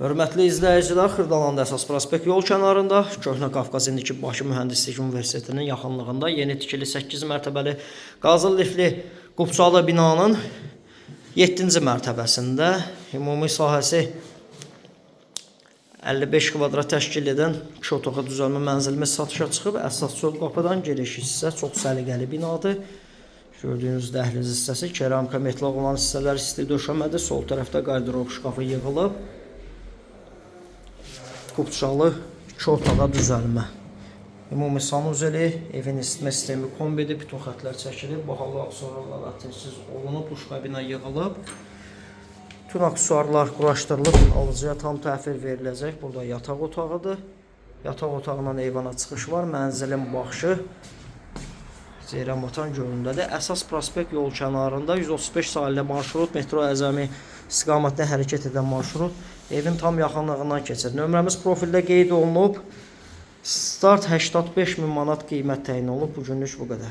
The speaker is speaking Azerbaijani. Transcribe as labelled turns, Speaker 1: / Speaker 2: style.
Speaker 1: Hörmətli izləyicilər, Xırdalanda əsas prospekt yol kənarında, Köhnə Qafqaz indiki Bakı Mühəndislik Universitetinin yaxınlığında yeni tikili 8 mərtəbəli qazıl lifli qubçalı binanın 7-ci mərtəbəsində ümumi sahəsi 55 kvadrat təşkil edən 2 otağa düzəlmə mənzilimiz satışa çıxıb. Əsas sol qapıdan giriş hissə çox səliqəli binadır. Gördüyünüz dəhliz hissəsi, keramika metlaq olan hissələr isti döşəmədir. Sol tərəfdə qardırob şkafı yığılıb. Qubçalı 2 otağa düzəlmə. Ümumi sanuzeli, evin isitmə sistemi kombidir, bütün xətlər çəkilib, bahalı aksesuarlar ateşsiz olunub, duş kabinə yığılıb. Bütün aksesuarlar quraşdırılıb, alıcıya tam təhvil veriləcək. Burada yataq otağıdır. Yataq otağından eyvana çıxış var. Mənzilin baxışı Ceyranbatan gölündədir. Əsas prospekt yol kənarında 135 sahilli marşrut, metro əzəmi istiqamətdə hərəkət edən marşrut evin tam yaxınlığından keçir. Nömrəmiz profildə qeyd olunub. Start 85.000 manat qiymət təyin olunub. Bu günlük bu qədər.